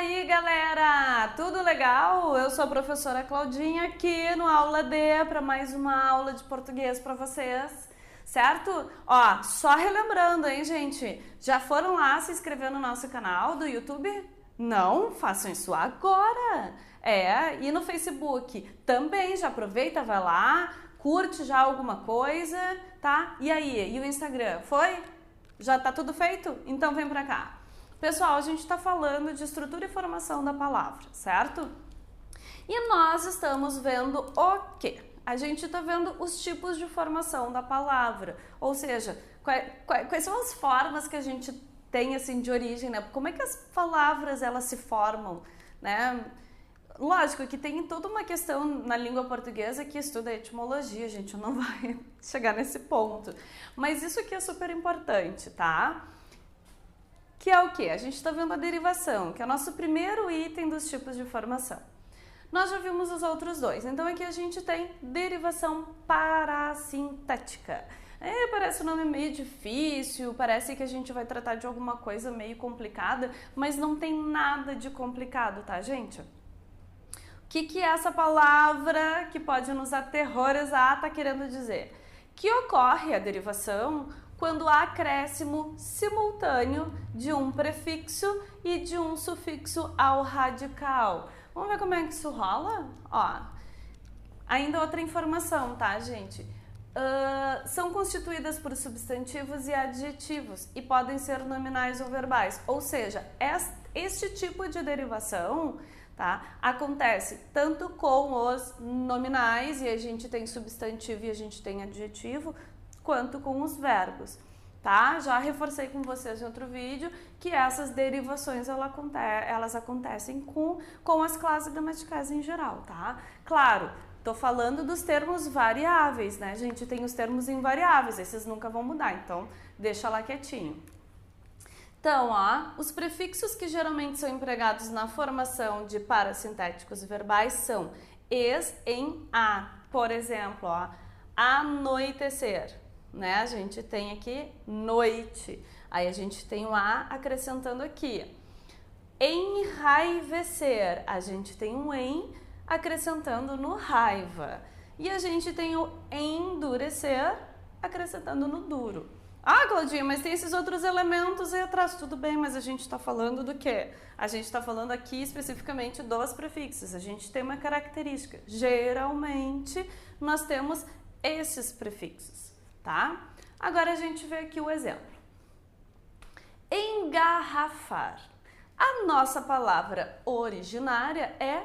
aí, galera? Tudo legal? Eu sou a professora Claudinha aqui no Aula D para mais uma aula de português para vocês, certo? Ó, só relembrando, hein, gente? Já foram lá se inscrever no nosso canal do YouTube? Não? Façam isso agora! E no Facebook também, já aproveita, vai lá, curte já alguma coisa, tá? E aí, e o Instagram? Foi? Já tá tudo feito? Então vem pra cá. Pessoal, a gente está falando de estrutura e formação da palavra, certo? E nós estamos vendo o quê? A gente está vendo os tipos de formação da palavra, ou seja, quais são as formas que a gente tem assim de origem, né? Como é que as palavras elas se formam, né? Lógico que tem toda uma questão na língua portuguesa que estuda a etimologia, a gente não vai chegar nesse ponto. Mas isso aqui é super importante, tá? Que é o que? A gente está vendo a derivação, que é o nosso primeiro item dos tipos de formação. Nós já vimos os outros dois, então aqui a gente tem derivação parasintética. Parece um nome meio difícil, parece que a gente vai tratar de alguma coisa meio complicada, mas não tem nada de complicado, tá, gente? O que é essa palavra que pode nos aterrorizar, tá querendo dizer? Que ocorre a derivação quando há acréscimo simultâneo de um prefixo e de um sufixo ao radical. Vamos ver como é que isso rola? Ó, ainda outra informação, tá, gente? São constituídas por substantivos e adjetivos e podem ser nominais ou verbais. Ou seja, este tipo de derivação, tá, acontece tanto com os nominais, e a gente tem substantivo e a gente tem adjetivo, quanto com os verbos, tá? Já reforcei com vocês em outro vídeo que essas derivações elas acontecem com as classes gramaticais em geral, tá? Claro, tô falando dos termos variáveis, né, gente? Tem os termos invariáveis, esses nunca vão mudar, então deixa lá quietinho. Então, ó, os prefixos que geralmente são empregados na formação de parasintéticos verbais são es em a. Por exemplo, ó, anoitecer. Né? A gente tem aqui noite, aí a gente tem o a acrescentando aqui. Enraivecer, a gente tem um em acrescentando no raiva. E a gente tem o endurecer acrescentando no duro. Ah, Claudinha, mas tem esses outros elementos aí atrás. Tudo bem, mas a gente está falando do quê? A gente está falando aqui especificamente dos prefixos. A gente tem uma característica. Geralmente, nós temos esses prefixos. Tá? Agora a gente vê aqui o exemplo. Engarrafar. A nossa palavra originária é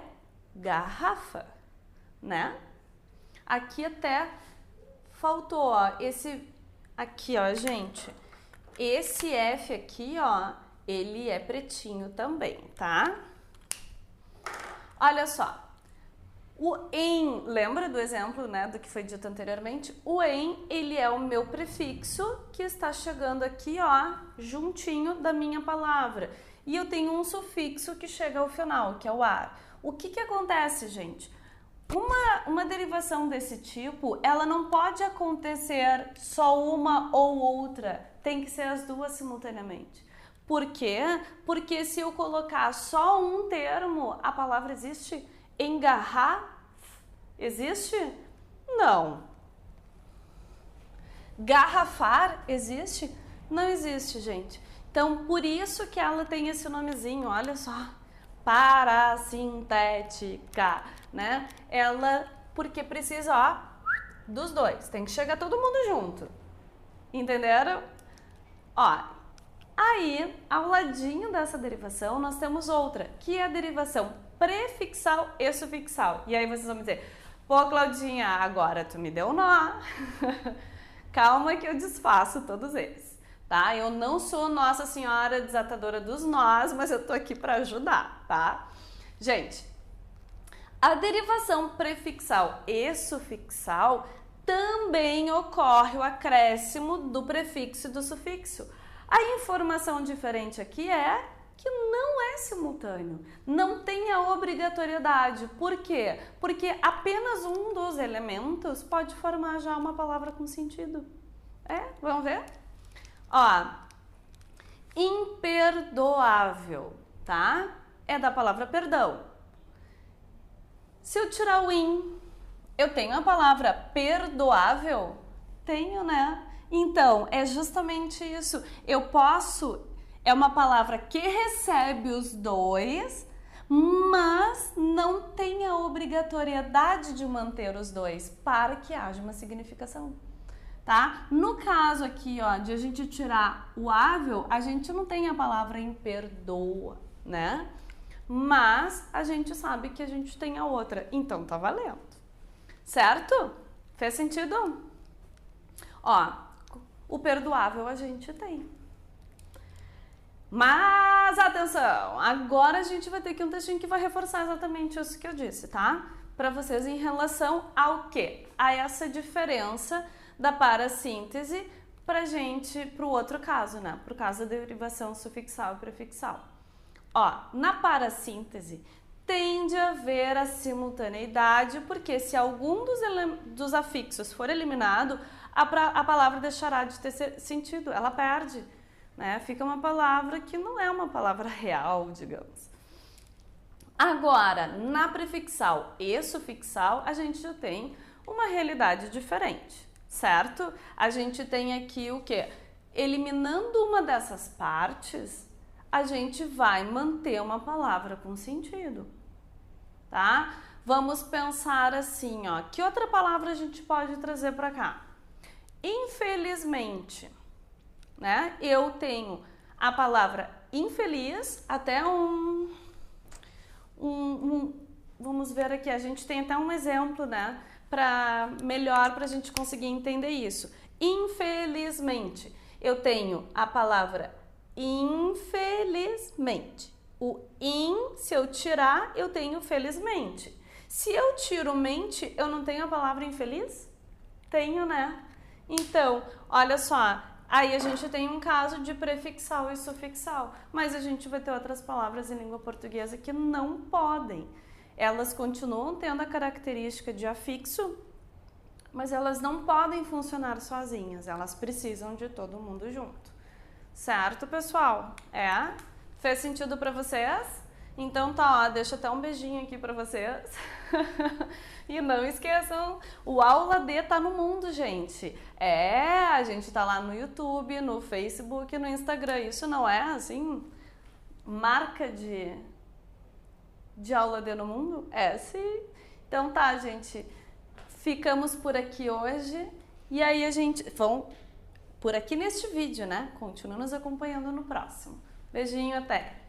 garrafa, né? Aqui até faltou, ó, esse aqui, ó, gente. Esse F aqui, ó, ele é pretinho também, tá? Olha só. O em, lembra do exemplo, né, do que foi dito anteriormente? O em, ele é o meu prefixo que está chegando aqui, ó, juntinho da minha palavra. E eu tenho um sufixo que chega ao final, que é o ar. O que acontece, gente? Uma derivação desse tipo, ela não pode acontecer só uma ou outra. Tem que ser as duas simultaneamente. Por quê? Porque se eu colocar só um termo, a palavra existe? Engarrar? Existe? Não. Garrafar? Existe? Não existe, gente. Então, por isso que ela tem esse nomezinho, olha só. Parasintética, né? Ela, porque precisa, ó, dos dois. Tem que chegar todo mundo junto. Entenderam? Ó, aí, ao ladinho dessa derivação, nós temos outra, que é a derivação prefixal e sufixal. E aí vocês vão me dizer, pô, Claudinha, agora tu me deu nó. Calma que eu desfaço todos eles, tá? Eu não sou Nossa Senhora desatadora dos nós, mas eu tô aqui para ajudar, tá? Gente, a derivação prefixal e sufixal também ocorre o acréscimo do prefixo e do sufixo. A informação diferente aqui é que não é simultâneo, não tem a obrigatoriedade. Por quê? Porque apenas um dos elementos pode formar já uma palavra com sentido. Vamos ver? Ó, imperdoável, tá? é da palavra perdão. Se eu tirar o in, eu tenho a palavra perdoável? Tenho, né? Então, é justamente isso. É uma palavra que recebe os dois, mas não tem a obrigatoriedade de manter os dois para que haja uma significação, tá? No caso aqui, ó, de a gente tirar o ável, a gente não tem a palavra imperdoa, né? Mas a gente sabe que a gente tem a outra, então tá valendo, certo? Fez sentido? Ó, o perdoável a gente tem. Mas atenção, agora a gente vai ter aqui um textinho que vai reforçar exatamente isso que eu disse, tá? Para vocês em relação ao quê? A essa diferença da parassíntese pro outro caso, né? Pro caso da derivação sufixal e prefixal. Ó, na parassíntese tende a haver a simultaneidade, porque se algum dos afixos for eliminado, a palavra deixará de ter sentido, ela perde, né? Fica uma palavra que não é uma palavra real, digamos. Agora, na prefixal e sufixal, a gente já tem uma realidade diferente, certo? A gente tem aqui o quê? Eliminando uma dessas partes, a gente vai manter uma palavra com sentido, tá? Vamos pensar assim, ó, que outra palavra a gente pode trazer para cá? Infelizmente, né? Eu tenho a palavra infeliz, até vamos ver aqui, a gente tem até um exemplo, né? Para a gente conseguir entender isso. Infelizmente, eu tenho a palavra infelizmente. O in, se eu tirar, eu tenho felizmente. Se eu tiro mente, eu não tenho a palavra infeliz? Tenho, né? Então, olha só, aí a gente tem um caso de prefixal e sufixal, mas a gente vai ter outras palavras em língua portuguesa que não podem. Elas continuam tendo a característica de afixo, mas elas não podem funcionar sozinhas, elas precisam de todo mundo junto. Certo, pessoal? Fez sentido para vocês? Então tá, ó, deixa até um beijinho aqui para vocês. E não esqueçam, o Aula D tá no mundo, gente. A gente tá lá no YouTube, no Facebook, no Instagram. Isso não é, assim, marca de Aula D no mundo? Sim. Então tá, gente. Ficamos por aqui hoje. E aí a gente... por aqui neste vídeo, né? Continua nos acompanhando no próximo. Beijinho, até!